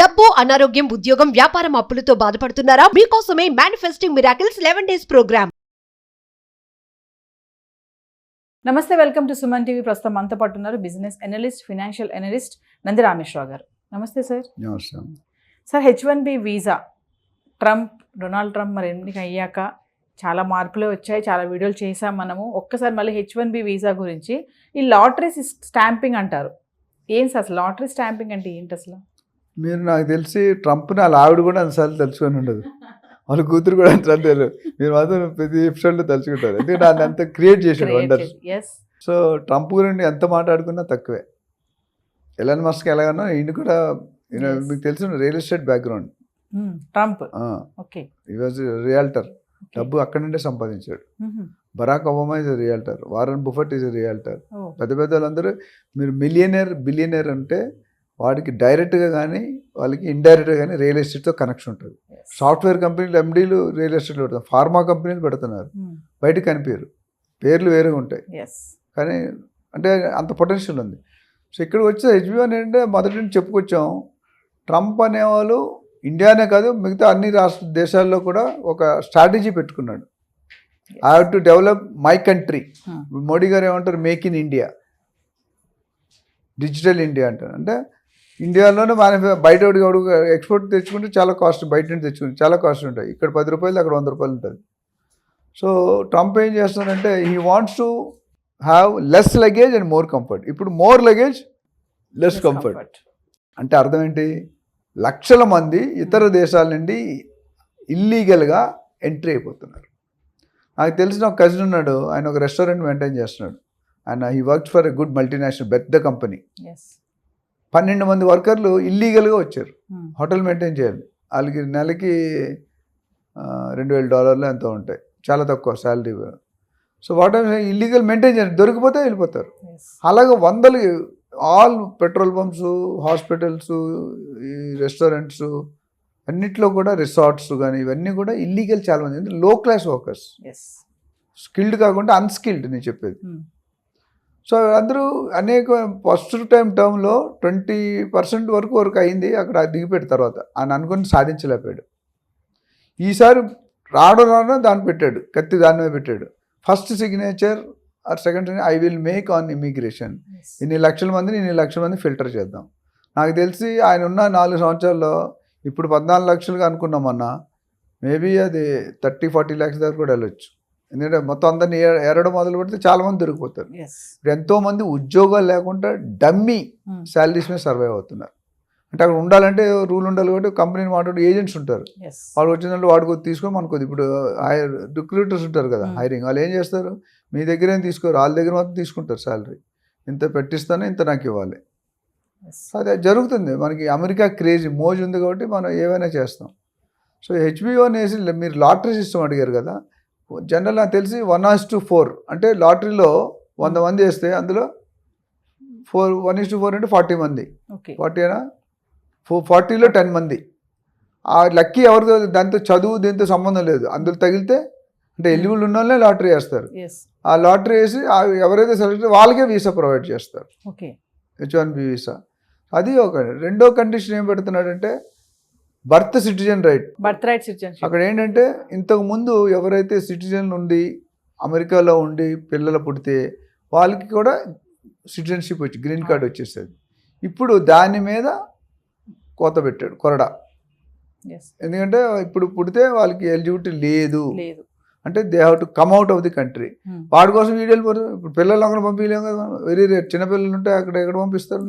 డబ్బు, అనారోగ్యం, ఉద్యోగం, వ్యాపారం అప్పులతో బాధపడుతున్నారా? మీకోసమే మేనిఫెస్టింగ్ మిరాకిల్స్ 11 days ప్రోగ్రామ్. నమస్తే, వెల్కమ్ టు సుమన్ టీవీ. ప్రస్తుతం మనతో పాటు ఉన్నారు business analyst, financial analyst Nandi Rameshwar Rao గారు. నమస్తే sir. Sir, H1B visa Donald Trump మరి ఎన్నిక అయ్యాక చాలా మార్పులు వచ్చాయి, చాలా వీడియోలు చేసాం మనము. ఒక్కసారి మళ్ళీ H1B వీసా గురించి, ఈ లాటరీ స్టాంపింగ్ అంటారు. ఏం సార్ అసలు లాటరీ స్టాంపింగ్ అంటే ఏంటి అసలు? మీరు నాకు తెలిసి ట్రంప్ని వాళ్ళ ఆవిడ కూడా అంతసార్లు తెలుసుకొని ఉండదు, వాళ్ళ కూతురు కూడా అంతసార్లు తెలియదు. మీరు మాత్రం ప్రతి ఎపిసోడ్లో తలుచుకుంటారు, ఎందుకంటే ఆయన అంత క్రియేట్ చేశాడు వండర్స్. సో ట్రంప్ గురించి ఎంత మాట్లాడుకున్నా తక్కువే. ఎలాన్ మస్క్ ఎలాగన్నా ఈయన కూడా మీకు తెలిసిన రియల్ ఎస్టేట్ బ్యాక్గ్రౌండ్. ట్రంప్ ఈ వాజ్ రియాల్టర్, డబ్బు అక్కడి నుండే సంపాదించాడు. Barack Obama is realtor, Warren Buffett is realtor. పెద్ద పెద్ద వాళ్ళందరూ మీరు బిలియనర్ అంటే వాడికి డైరెక్ట్గా కానీ వాళ్ళకి ఇండైరెక్ట్గా కానీ రియల్ ఎస్టేట్తో కనెక్షన్ ఉంటుంది. సాఫ్ట్వేర్ కంపెనీలు ఎండీలు రియల్ ఎస్టేట్లో పెడతారు, ఫార్మా కంపెనీలు పెడుతున్నారు, బయటకు కనిపించరు, పేర్లు వేరేగా ఉంటాయి కానీ అంటే అంత పొటెన్షియల్ ఉంది. సో ఇక్కడికి వచ్చే H1B ఏంటంటే మొదటి నుంచి చెప్పుకొచ్చాం, ట్రంప్ అనేవాళ్ళు ఇండియానే కాదు మిగతా అన్ని దేశాల్లో కూడా ఒక స్ట్రాటజీ పెట్టుకున్నాడు. I have to develop my country. Modi గారు ఏమంటారు, make in India, digital India అంటారు. అంటే ఇండియాలోనే బయట ఎక్స్పోర్ట్ తెచ్చుకుంటే చాలా కాస్ట్, బయట నుంచి తెచ్చుకుంటే చాలా కాస్ట్ ఉంటాయి. ఇక్కడ 10 రూపాయలు, అక్కడ 100 రూపాయలు ఉంటుంది. సో ట్రంప్ ఏం చేస్తున్నారంటే he wants to have less luggage and more comfort. ఇప్పుడు మోర్ లగేజ్ లెస్ కంఫర్ట్ అంటే అర్థం ఏంటి? లక్షల మంది ఇతర దేశాల నుండి ఇల్లీగల్గా ఎంట్రీ అయిపోతున్నారు. నాకు తెలిసిన ఒక కజిన్ ఉన్నాడు, ఆయన ఒక రెస్టారెంట్ మెయింటైన్ చేస్తున్నాడు. ఆయన he work for a good multinational పెద్ద కంపెనీ. 12 మంది వర్కర్లు ఇల్లీగల్గా వచ్చారు హోటల్ మెయింటైన్ చేయాలి. వాళ్ళకి నెలకి $2,000 ఎంతో ఉంటాయి, చాలా తక్కువ salary. So what illegal maintain చేయాలి, దొరికిపోతే వెళ్ళిపోతారు. అలాగే వందలు ఆల్ పెట్రోల్ పంప్స్, హాస్పిటల్స్, ఈ రెస్టారెంట్స్ అన్నిట్లో కూడా, రిసార్ట్స్ కానీ ఇవన్నీ కూడా ఇల్లీగల్ చాలా మంది. లో క్లాస్ వర్కర్స్, స్కిల్డ్ కాకుండా అన్స్కిల్డ్ నేను చెప్పేది. సో అందరూ అనేక ఫస్ట్ టర్మ్లో 20% వరకు అయింది, అక్కడ దిగిపెట్టిన తర్వాత ఆయన అనుకుని సాధించలేకపోయాడు. ఈసారి రావడం దాన్ని పెట్టాడు, కత్తి దాని మీద పెట్టాడు. First signature or second I will make on immigration. ఇన్ని లక్షల మంది ఫిల్టర్ చేద్దాం. నాకు తెలిసి ఆయన ఉన్న 4 సంవత్సరాల్లో ఇప్పుడు 14 లక్షలుగా అనుకున్నామన్నా, మేబీ అది 30-40 lakhs దాకా కూడా వెళ్ళొచ్చు. ఎందుకంటే మొత్తం అందరినీ ఎరడం మొదలు పెడితే చాలామంది దొరికిపోతారు. ఇప్పుడు ఎంతోమంది ఉద్యోగాలు లేకుండా డమ్మీ శాలరీస్ మీద సర్వైవ్ అవుతున్నారు. అంటే అక్కడ ఉండాలంటే రూల్ ఉండాలి కాబట్టి కంపెనీని మాట్లాడే ఏజెంట్స్ ఉంటారు, వాళ్ళు వచ్చిందంటే వాడికి తీసుకొని మనకు ఇప్పుడు రిక్రూటర్స్ ఉంటారు కదా హైరింగ్, వాళ్ళు ఏం చేస్తారు, మీ దగ్గర ఏం తీసుకోరు, వాళ్ళ దగ్గర మాత్రం తీసుకుంటారు శాలరీ. ఇంత పెట్టిస్తాను, ఇంత నాకు ఇవ్వాలి. అదే జరుగుతుంది. మనకి అమెరికా క్రేజీ మోజు ఉంది కాబట్టి మనం ఏవైనా చేస్తాం. సో H1B అనేసి మీరు లాటరీ సిస్టమ్ అడిగారు కదా, జనరల్ నాకు తెలిసి 1:4 అంటే లాటరీలో 100 మంది వేస్తే అందులో 1:4 అంటే 40 మంది, 40లో 10 మంది. ఆ లక్కీ ఎవరితో, దాంతో చదువు దీంతో సంబంధం లేదు, అందులో తగిలితే అంటే ఎలిజిబుల్ ఉన్న వాళ్ళనే లాటరీ వేస్తారు. ఆ లాటరీ వేసి ఎవరైతే సెలెక్ట్ వాళ్ళకే వీసా ప్రొవైడ్ చేస్తారు, H1B వీసా. అది ఒక. రెండో కండిషన్ ఏం పెడుతున్నాడంటే బర్త్ రైట్ సిటిజన్షిప్. అక్కడ ఏంటంటే ఇంతకు ముందు ఎవరైతే సిటిజన్ ఉండి అమెరికాలో ఉండి పిల్లలు పుడితే వాళ్ళకి కూడా సిటిజన్షిప్ వచ్చి గ్రీన్ కార్డ్ వచ్చేస్తుంది. ఇప్పుడు దాని మీద కోత పెట్టాడు, కొరడా. ఎందుకంటే ఇప్పుడు పుడితే వాళ్ళకి ఎలిజిబిలిటీ లేదు అంటే they have to come out of the country. వాడి కోసం వీడియోలు పోతారు. ఇప్పుడు పిల్లలు అక్కడ పంపించలేము కదా, వెరీ రేర్. చిన్నపిల్లలు ఉంటే అక్కడ ఎక్కడ పంపిస్తారు,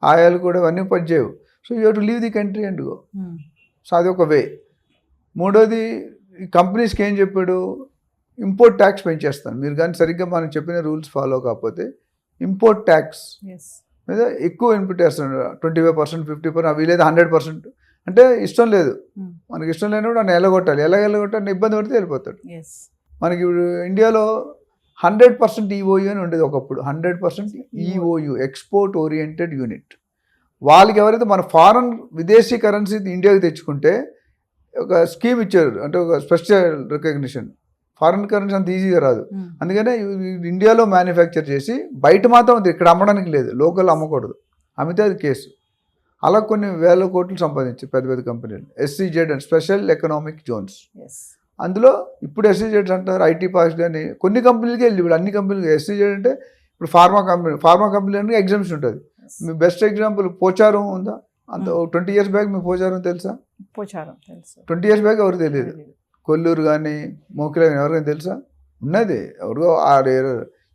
ఆయాలు కూడా ఇవన్నీ పనిచేయవు. So you have to leave the country and go. So అది ఒక వే. మూడోది, ఈ కంపెనీస్కి ఏం చెప్పాడు, ఇంపోర్ట్ ట్యాక్స్ పెంచేస్తాను మీరు కానీ సరిగ్గా మనం చెప్పిన రూల్స్ ఫాలో కాకపోతే ఇంపోర్ట్ ట్యాక్స్ మీద ఎక్కువ ఇన్పుట్ వేస్తున్నాడు. 25%, 50%, అవి లేదు 100%. అంటే ఇష్టం లేదు, మనకి ఇష్టం లేనప్పుడు ఆయన ఎల్లగొట్టాలి. ఎల్లగొట్టాలి, ఇబ్బంది పడితే వెళ్ళిపోతాడు. మనకి ఇప్పుడు ఇండియాలో 100% EOU అని ఉండేది ఒకప్పుడు. 100% EOU, ఎక్స్పోర్ట్ ఓరియంటెడ్ యూనిట్. వాళ్ళకి ఎవరైతే మన ఫారెన్ విదేశీ కరెన్సీ ఇండియాకి తెచ్చుకుంటే ఒక స్కీమ్ ఇచ్చారు, అంటే ఒక స్పెషల్ రికగ్నిషన్. ఫారెన్ కరెన్సీ అంత ఈజీగా రాదు, అందుకనే ఇండియాలో మ్యానుఫ్యాక్చర్ చేసి బయట మాత్రం ఇక్కడ అమ్మడానికి లేదు, లోకల్ అమ్మకూడదు. అమ్మితే అది కేసు. అలా కొన్ని వేల కోట్లు సంపాదించాయి పెద్ద పెద్ద కంపెనీలు. SEZ and special economic zones. అందులో ఇప్పుడు ఎస్సీజెడ్స్ అంటారు, ఐటీ పార్క్స్ కానీ కొన్ని కంపెనీలకి వెళ్ళి ఇప్పుడు అన్ని కంపెనీలకి. ఎస్సీజెడ్ అంటే ఇప్పుడు ఫార్మా కంపెనీ అంటే ఎగ్జామ్స్ ఉంటుంది. మీ బెస్ట్ ఎగ్జాంపుల్ పోచారం ఉందా? అంత 20 years బ్యాక్ మీకు పోచారం తెలుసా? పోచారం తెలుసు. 20 years బ్యాక్ ఎవరు తెలియదు. కొల్లూరు కానీ మోకిలా కానీ ఎవరికైనా తెలుసా? ఉన్నది ఎవరికో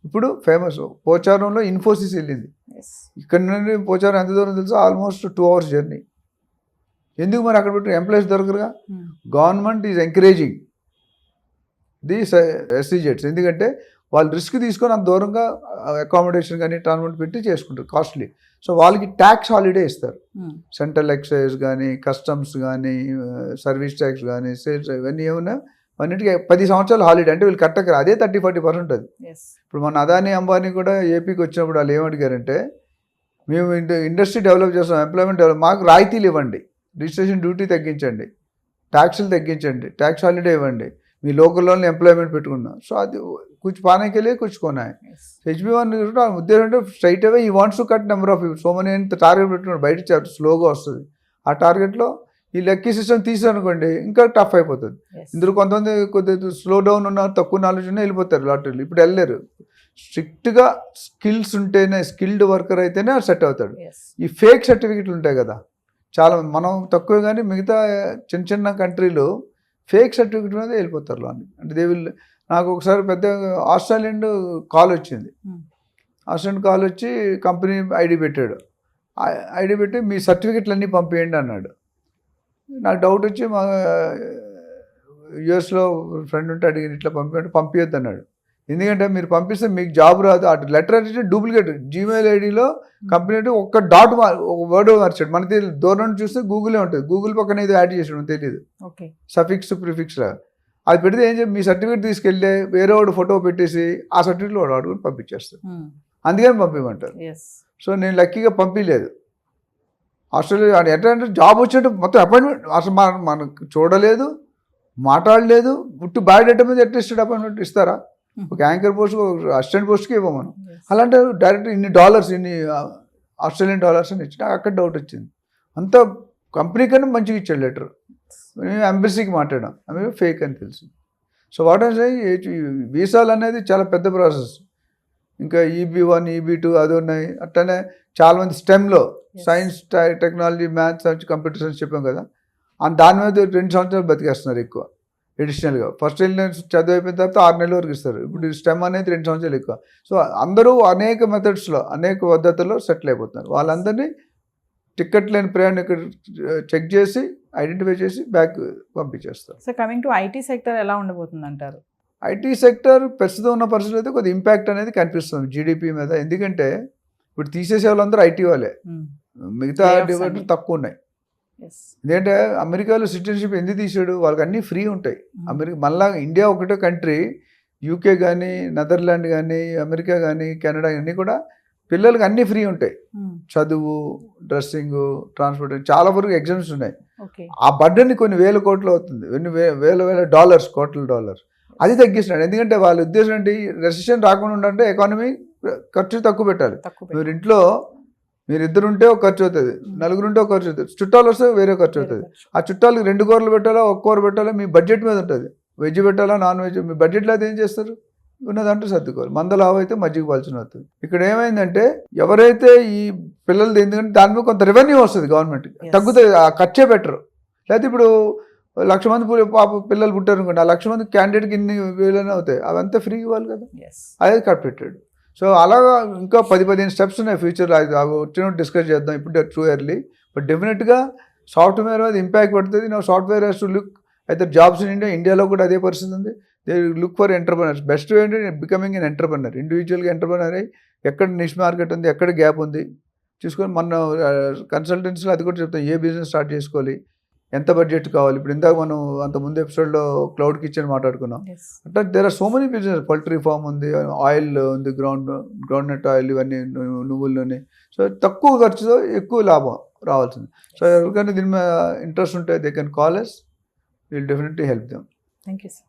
ఇప్పుడు ఫేమస్. పోచారంలో ఇన్ఫోసిస్ వెళ్ళింది. ఇక్కడ నుండి పోచారం ఎంత దూరం తెలుసా? Almost 2 hours journey. ఎందుకు మరి అక్కడ పెట్టి ఎంప్లాయీస్ దొరకరుగా? గవర్నమెంట్ ఈజ్ ఎంకరేజింగ్ ది ఎస్సీజెడ్స్. ఎందుకంటే వాళ్ళు రిస్క్ తీసుకొని అంత దూరంగా అకామిడేషన్ కానీ ట్రాన్స్పోర్ట్ పెట్టి చేసుకుంటారు, కాస్ట్లీ. సో వాళ్ళకి ట్యాక్స్ హాలిడే ఇస్తారు. సెంట్రల్ ఎక్సైజ్ కానీ, కస్టమ్స్ కానీ, సర్వీస్ ట్యాక్స్ కానీ, సేల్స్ ఇవన్నీ ఏమన్నా అన్నిటికీ 10 సంవత్సరాలు హాలిడే. అంటే వీళ్ళు కట్టకరా, అదే 30-40% అది. ఇప్పుడు మన అదానీ అంబానీ కూడా ఏపీకి వచ్చినప్పుడు వాళ్ళు ఏమడిగారంటే, మేము ఇండస్ట్రీ డెవలప్ చేస్తాం, ఎంప్లాయ్మెంట్ డెవలప్, మాకు రాయితీలు ఇవ్వండి, రిజిస్ట్రేషన్ డ్యూటీ తగ్గించండి, ట్యాక్సులు తగ్గించండి, ట్యాక్స్ హాలిడే ఇవ్వండి, మీ లోకల్లోనే ఎంప్లాయ్మెంట్ పెట్టుకున్నాం. సో అది कुछ पाने के लिए कुछ कोना है. HB1 ఉద్దేశం అంటే స్ట్రైట్ అవే ఈ wants to cut number of people. So money అని టార్గెట్ పెట్టుకున్నాడు, బయట స్లోగా వస్తుంది. ఆ టార్గెట్లో ఈ లక్కీ సిస్టమ్ తీసారనుకోండి ఇంకా టఫ్ అయిపోతుంది. ఇందులో కొంతమంది కొద్దిగా స్లో డౌన్ ఉన్నారు, తక్కువ నాలెడ్జ్ ఉన్నా వెళ్ళిపోతారు లాటరీలు. ఇప్పుడు వెళ్ళలేరు. స్ట్రిక్ట్గా స్కిల్స్ ఉంటేనే, స్కిల్డ్ వర్కర్ అయితేనే సెట్ అవుతాడు. ఈ ఫేక్ సర్టిఫికెట్లు ఉంటాయి కదా చాలా, మనం తక్కువ కానీ మిగతా చిన్న చిన్న కంట్రీలు ఫేక్ సర్టిఫికెట్ మీద వెళ్ళిపోతారు లోని. అంటే దే విల్. నాకు ఒకసారి పెద్ద ఆస్ట్రేలియన్ కాల్ వచ్చింది. ఆస్ట్రేలియన్ కాల్ వచ్చి కంపెనీ ఐడి పెట్టాడు. ఐడి పెట్టి మీ సర్టిఫికెట్లు అన్నీ పంపించండి అన్నాడు. నాకు డౌట్ వచ్చి మా యూఎస్లో ఫ్రెండ్ ఉంటే అడిగిన ఇట్లా పంపించొద్దు అన్నాడు. ఎందుకంటే మీరు పంపిస్తే మీకు జాబ్ రాదు. అటు లెటర్ అయితే డూప్లికేట్. జీమెయిల్ ఐడిలో కంపెనీ అంటే ఒక్క డాట్ ఒక వర్డ్ మార్చాడు. మనకి తెలియదు, దూరం నుంచి చూస్తే గూగులే ఉంటుంది, గూగుల్ పక్కన ఏదో యాడ్ చేసాడు తెలియదు, సఫిక్స్ ప్రిఫిక్స్ లాగా. అది పెడితే ఏం చెప్పి మీ సర్టిఫికేట్ తీసుకెళ్ళి వేరే వాడు ఫోటో పెట్టేసి ఆ సర్టిఫికేట్లో వాడు ఆడుకుని పంపించేస్తాడు. అందుకని పంపించమంటారు. సో నేను లక్కీగా పంపించలేదు. ఆస్ట్రేలియా ఎట్లా అంటే జాబ్ వచ్చినట్టు మొత్తం అపాయింట్మెంట్ అసలు మనకు చూడలేదు, మాట్లాడలేదు, పుట్టి బయోడేటా మీద ఎట్లా ఇస్తాడు అపాయింట్మెంట్ ఇస్తారా? ఒక యాంకర్ పోస్ట్, అసిస్టెంట్ పోస్ట్కి ఇవ్వం మనం. అలాంటి డైరెక్ట్ ఇన్ని డాలర్స్, ఇన్ని ఆస్ట్రేలియన్ డాలర్స్ అని ఇచ్చి నాకు అక్కడ డౌట్ వచ్చింది. అంత కంపెనీ కన్నా మంచిగా ఇచ్చాడు లెటర్. ఎంబసీకి మాట్లాడాం, అవి ఫేక్ అని తెలిసింది. సో వాట్ ఐ సే, వీసాలు అనేది చాలా పెద్ద ప్రాసెస్. ఇంకా EB1, EB2 అది ఉన్నాయి. అట్లనే చాలామంది స్టెమ్లో science, technology, maths, computer science చెప్పాం కదా, దాని మీద 2 సంవత్సరాలు బతికేస్తున్నారు ఎక్కువ ఎడిషనల్గా. ఫస్ట్ చదువు అయిపోయిన తర్వాత 6 నెలల వరకు ఇస్తారు. ఇప్పుడు స్టెమ్ అనేది 2 సంవత్సరాలు ఎక్కువ. సో అందరూ అనేక మెథడ్స్లో, అనేక పద్ధతుల్లో సెటిల్ అయిపోతున్నారు. వాళ్ళందరినీ టికెట్ లేని ప్రయాణం ఇక్కడ చెక్ చేసి ఐడెంటిఫై చేసి బ్యాక్ పంపించేస్తారు. So coming to IT sector ఎలా ఉండబోతుంది అంటారు? ఐటీ సెక్టర్ ప్రస్తుతం ఉన్న పరిస్థితులు అయితే కొద్దిగా ఇంపాక్ట్ అనేది కనిపిస్తుంది జీడిపి మీద. ఎందుకంటే ఇప్పుడు తీసేసే వాళ్ళందరూ ఐటీ వాళ్ళే, మిగతా డిపార్ట్మెంట్ తక్కువ ఉన్నాయి. ఎందుకంటే అమెరికాలో సిటిజన్షిప్ ఎందుకు తీసాడు? వాళ్ళకి అన్నీ ఫ్రీ ఉంటాయి. అమెరికా మళ్ళా ఇండియా ఒకటే కంట్రీ, UK కానీ, నెదర్లాండ్ కానీ, అమెరికా కానీ, కెనడా అన్నీ కూడా పిల్లలకి అన్నీ ఫ్రీ ఉంటాయి. చదువు, డ్రెస్సింగ్, ట్రాన్స్పోర్ట్, చాలా వరకు ఎగ్జామ్స్ ఉన్నాయి. ఆ బడ్డని కొన్ని వేల కోట్లు అవుతుంది, వేల డాలర్స్, కోట్ల డాలర్స్. అది తగ్గిస్తున్నాడు. ఎందుకంటే వాళ్ళ ఉద్దేశం ఏంటి, రెసిషన్ రాకుండా ఉండాలంటే ఎకానమీ ఖర్చు తక్కువ పెట్టాలి. మీరు ఇంట్లో మీరు 2 ఉంటే ఒక ఖర్చు అవుతుంది, 4 ఉంటే ఒక ఖర్చు అవుతుంది, చుట్టాలు వస్తే వేరే ఖర్చు అవుతుంది. ఆ చుట్టాలకు 2 కూరలు పెట్టాలా, 1 కూర పెట్టాలా, మీ బడ్జెట్ మీద ఉంటుంది. వెజ్ పెట్టాలా, నాన్ వెజ్, మీ బడ్జెట్లో అయితే ఏం చేస్తారు? ఉన్నదంటూ సర్దుకోవాలి. మందలావు అయితే మజ్జిగ పాల్చిన అవుతుంది. ఇక్కడ ఏమైందంటే ఎవరైతే ఈ పిల్లలు, ఎందుకంటే దాని మీద కొంత రెవెన్యూ వస్తుంది గవర్నమెంట్కి, తగ్గుతుంది, ఆ ఖర్చే బెటరు. లేకపోతే ఇప్పుడు 1,00,000 మంది పిల్లలు పుట్టారు అనుకోండి, ఆ 1,00,000 మంది క్యాండిడేట్కి ఇన్ని వేలనే అవుతాయి, అవంతా ఫ్రీ ఇవ్వాలి కదా, అదే కట్ పెట్టాడు. సో అలాగా ఇంకా 10-15 స్టెప్స్ ఉన్నాయి ఫ్యూచర్లో. అవి వచ్చినట్టు డిస్కస్ చేద్దాం, ఇప్పుడు టూ ఎర్లీ. బట్ డెఫినెట్గా సాఫ్ట్వేర్ మీద ఇంపాక్ట్ పడుతుంది. నా సాఫ్ట్వేర్ హ్యాస్ టు లుక్ అయితే జాబ్స్ ఇన్ ఇండియా. ఇండియాలో కూడా అదే పరిస్థితి ఉంది. They look for entrepreneurs. Best ఏంటంటే బికమింగ్ ఎన్ ఎంటర్ప్రెనర్. ఇండివిజువల్గా ఎంటర్ప్రెనర్ అయ్యి ఎక్కడ నిష్ మార్కెట్ ఉంది, ఎక్కడ గ్యాప్ ఉంది చూసుకొని మన కన్సల్టెన్సీలో అది కూడా చెప్తాం, ఏ బిజినెస్ స్టార్ట్ చేసుకోవాలి, ఎంత బడ్జెట్ కావాలి. ఇప్పుడు ఇందాక మనం అంత ముందు ఎపిసోడ్లో క్లౌడ్ కిచెన్ మాట్లాడుకున్నాం. అంటే there are so many business. Poultry farm ఉంది, ఆయిల్ ఉంది, గ్రౌండ్ నట్ ఆయిల్, ఇవన్నీ నువ్వుల నూనె. సో తక్కువ ఖర్చుతో ఎక్కువ లాభం రావాల్సింది. సో ఎవరికైనా దీని మీద ఇంట్రెస్ట్ ఉంటే they can call us. We'll definitely help them. Thank you, sir.